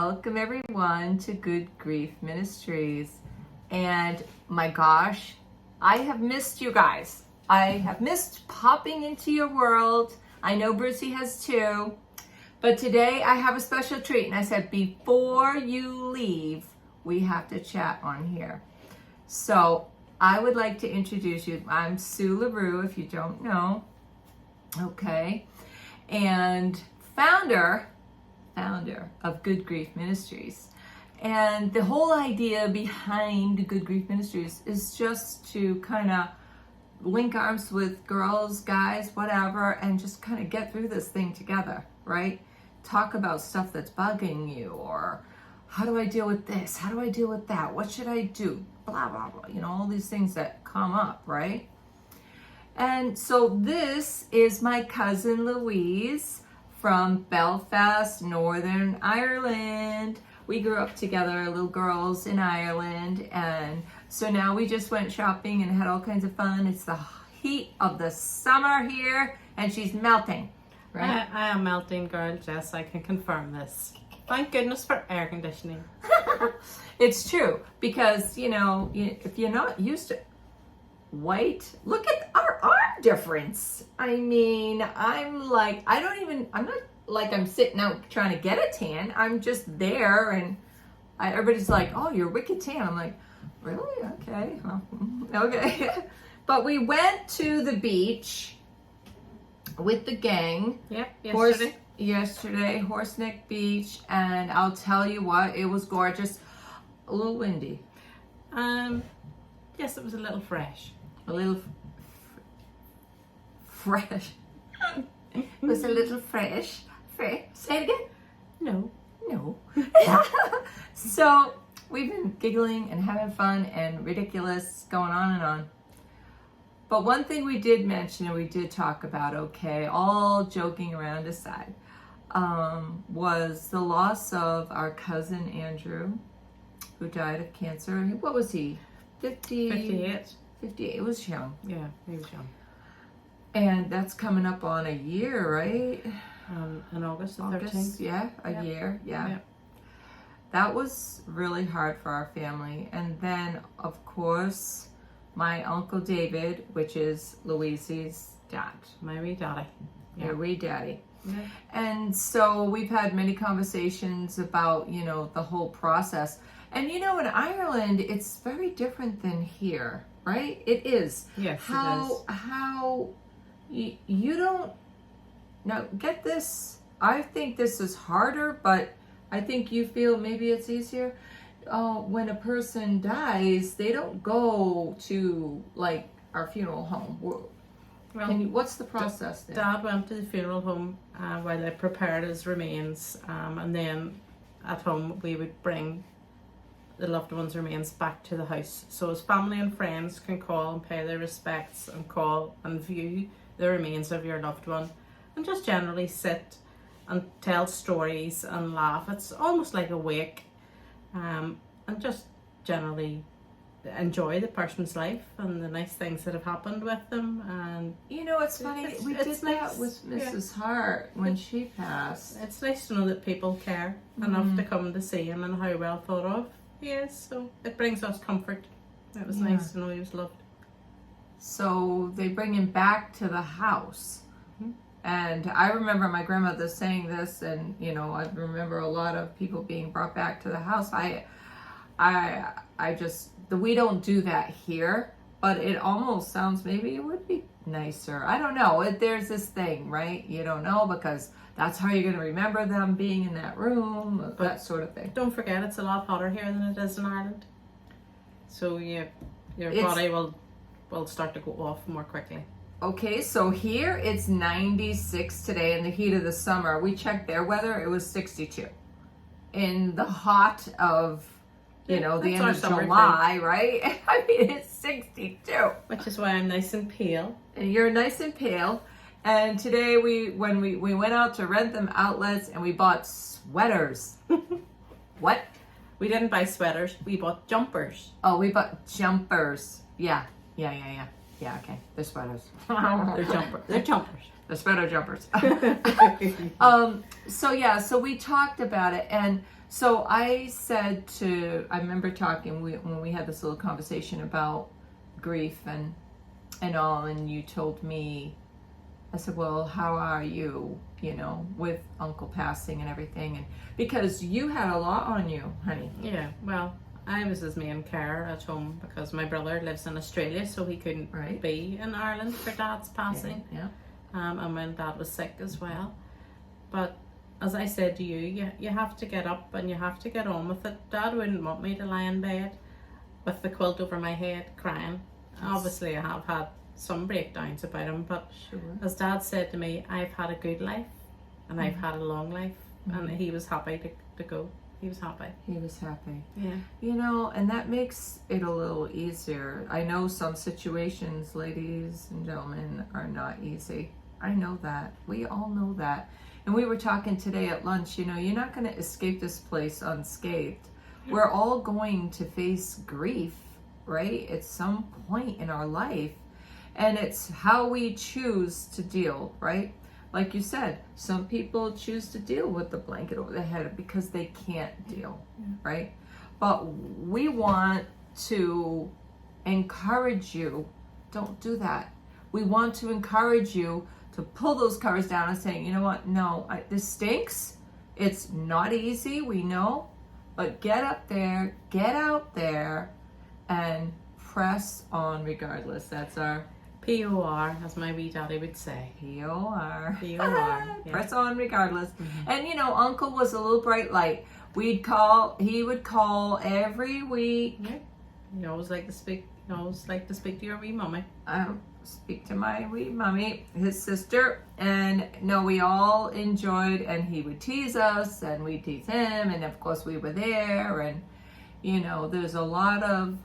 Welcome everyone to Good Grief Ministries. And my gosh, I have missed you guys. I have missed popping into your world. I know Brucey has too. But today I have a special treat, and I said before you leave, we have to chat on here. So I would like to introduce you. I'm Sue LaRue, if you don't know. Okay. And founder of Good Grief Ministries. And the whole idea behind Good Grief Ministries is just to kind of link arms with girls, guys, whatever, and just kind of get through this thing together, right? Talk about stuff that's bugging you, or how do I deal with this? How do I deal with that? What should I do? Blah, blah, blah. You know, all these things that come up, right? And so this is my cousin Louise from Belfast, Northern Ireland. We grew up together, little girls in Ireland, and so now we just went shopping and had all kinds of fun. It's the heat of the summer here, and she's melting, right? I am melting, girl. Jess, I can confirm this. Thank goodness for air conditioning. It's true, because, you know, if you're not used to white, look at our arm difference. I mean, I'm not like I'm sitting out trying to get a tan. I'm just there, and everybody's like, oh, you're wicked tan. I'm like, really? Okay. Okay. But we went to the beach with the gang. Yep, Yesterday, Horseneck Beach, and I'll tell you what, it was gorgeous. A little windy. Yes, it was a little fresh. A little fresh. It was a little fresh. Say it again. No. So we've been giggling and having fun and ridiculous, going on and on. But one thing we did mention, and we did talk about, okay, all joking around aside, was the loss of our cousin Andrew, who died of cancer. What was he? 58. 58. It was young. Yeah, he was young. And that's coming up on a year, right? In August the 13th. Yeah, a year, yeah. That was really hard for our family. And then, of course, my Uncle David, which is Louise's dad. My wee daddy. Your wee daddy. Yeah. And so we've had many conversations about, you know, the whole process. And, you know, in Ireland, it's very different than here, right? It is. Yes, it is. How you don't... Now, get this. I think this is harder, but I think you feel maybe it's easier. When a person dies, they don't go to, like, our funeral home. Well, what's the process there? Dad went to the funeral home while I prepared his remains, and then at home we would bring the loved one's remains back to the house, so his family and friends can call and pay their respects and call and view the remains of your loved one, and just generally sit and tell stories and laugh. It's almost like a wake, and just generally enjoy the person's life and the nice things that have happened with them. And you know, it's funny, we did nice. that with Mrs. Hart when she passed. It's nice to know that people care enough to come to see him and how well thought of he is, so it brings us comfort. It was nice to know he was loved. So they bring him back to the house. And I remember my grandmother saying this, and, you know, I remember a lot of people being brought back to the house. We don't do that here, but it almost sounds, maybe it would be nicer. I don't know. There's this thing, right? You don't know, because that's how you're going to remember them being in that room, that sort of thing. Don't forget, it's a lot hotter here than it is in Ireland. So your body will start to go off more quickly. Okay, so here it's 96 today in the heat of the summer. We checked their weather, it was 62. In the hot of, you know, the end of July, right? I mean, it's 62. Which is why I'm nice and pale. And you're nice and pale. And today we went out to rent them outlets, and we bought sweaters. What? We didn't buy sweaters, we bought jumpers. Oh, we bought jumpers. Yeah, okay. They're sweaters. They're jumpers. The sweater jumpers. So we talked about it, and So I said I remember talking when we had this little conversation about grief and all, and you told me, I said, well, how are you, with Uncle passing and everything? And because you had a lot on you, honey. Yeah, well, I was his main carer at home because my brother lives in Australia, so he couldn't be in Ireland for Dad's passing. Yeah. And when Dad was sick as well. But as I said to you, you have to get up and you have to get on with it. Dad wouldn't want me to lie in bed with the quilt over my head crying. Obviously, I have had some breakdowns about him, but as Dad said to me, I've had a good life and I've had a long life, and he was happy to go. He was happy. He was happy. Yeah. And that makes it a little easier. I know some situations, ladies and gentlemen, are not easy. I know that. We all know that. And we were talking today at lunch, you're not going to escape this place unscathed. We're all going to face grief, right? At some point in our life. And it's how we choose to deal, right? Like you said, some people choose to deal with the blanket over their head because they can't deal, right? But we want to encourage you, don't do that. We want to encourage you to pull those covers down and saying, you know what, no, this stinks. It's not easy, we know, but get up there, get out there, and press on regardless. That's our P-O-R, as my wee daddy would say. P-O-R. P-O-R. Yeah. Press on regardless. And Uncle was a little bright light. He would call every week. Yeah. You always like to speak to your wee mummy. Speak to my wee mummy, his sister, and we all enjoyed, and he would tease us and we'd tease him, and of course we were there, and there's a lot of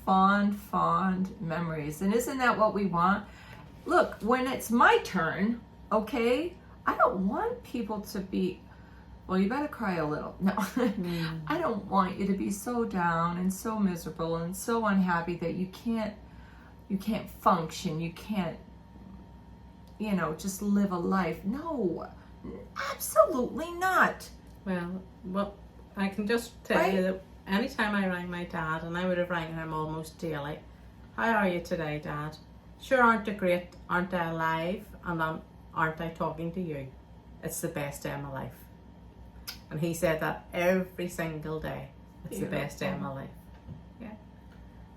fond memories. And isn't that what we want? Look, when it's my turn, okay, I don't want people to be, well, you better cry a little. No, I don't want you to be so down and so miserable and so unhappy that you can't function, you can't, just live a life. No, absolutely not. Well, I can just tell you that anytime I rang my dad, and I would have rang him almost daily, how are you today, Dad? Sure, aren't you great? Aren't I alive? And aren't I talking to you? It's the best day of my life. And he said that every single day. It's the best day of my life. Yeah.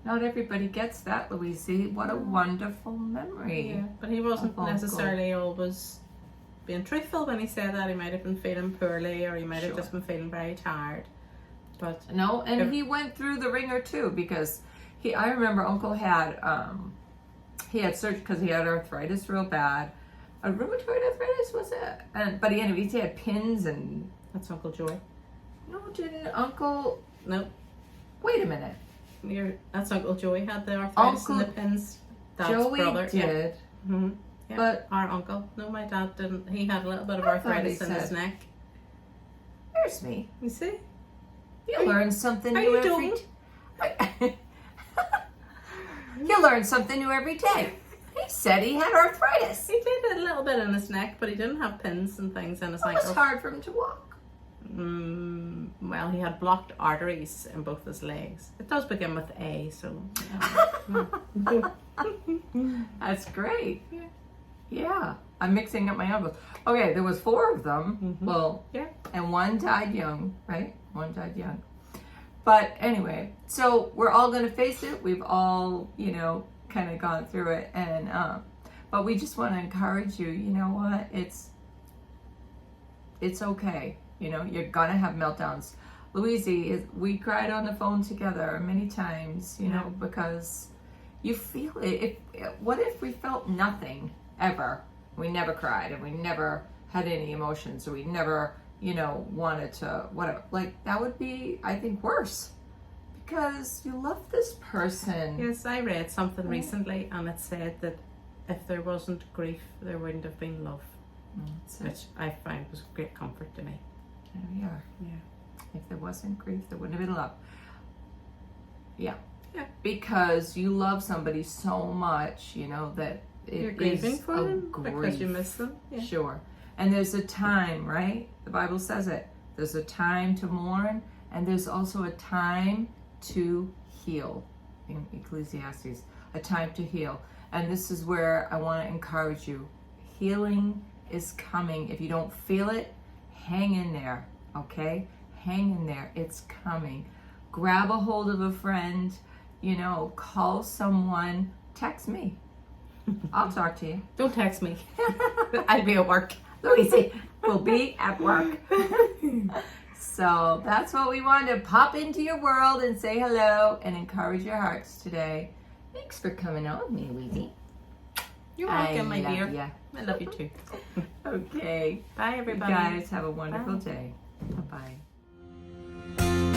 Not everybody gets that, Louise. What a wonderful memory. Yeah, but he wasn't necessarily always being truthful when he said that. He might have been feeling poorly, or he might have just been feeling very tired. But no, and he went through the ringer too, because I remember Uncle had surgery because he had arthritis real bad. A rheumatoid arthritis, was it? But he had pins and. That's Uncle Joy. No, didn't Uncle? No. Wait a minute. That's Uncle Joey had the arthritis and the pins. Dad's Joey brother did. Yeah. Mm-hmm. Yeah. But our uncle. No, my dad didn't. He had a little bit of arthritis in his neck. There's me. You see? You learn something new every day. You learn something new every day. He said he had arthritis. He did a little bit in his neck, but he didn't have pins and things in his neck. It was hard for him to walk. Well, he had blocked arteries in both his legs. It does begin with A, so. That's great. Yeah. I'm mixing up my uncles. Okay, there was 4 of them. Mm-hmm. Well, yeah. And one died young, right? One died young. But anyway, so we're all going to face it. We've all, kind of gone through it. And, but we just want to encourage you. You know what? It's okay. You're going to have meltdowns. Louise, we cried on the phone together many times, because you feel it. What if we felt nothing ever? We never cried, and we never had any emotions, or we never, wanted to, whatever. Like, that would be, I think, worse. Because you love this person. Yes, I read something recently, and it said that if there wasn't grief, there wouldn't have been love. Which I find was great comfort to me. There we are. Yeah. If there wasn't grief, there wouldn't have been love. Yeah. Yeah. Because you love somebody so much, that you're grieving for them because you miss them. Yeah. Sure. And there's a time, right? The Bible says it. There's a time to mourn, and there's also a time to heal. In Ecclesiastes, a time to heal. And this is where I want to encourage you. Healing is coming. If you don't feel it, hang in there, okay? Hang in there. It's coming. Grab a hold of a friend, call someone, text me. I'll talk to you. Don't text me. I'll be at work. Louise will be at work. So that's what we wanted to pop into your world and say hello and encourage your hearts today. Thanks for coming on with me, Louise. You're welcome, my dear. Ya. I love you too. Okay. Bye, You everybody. guys have a wonderful Bye. day. Bye-bye.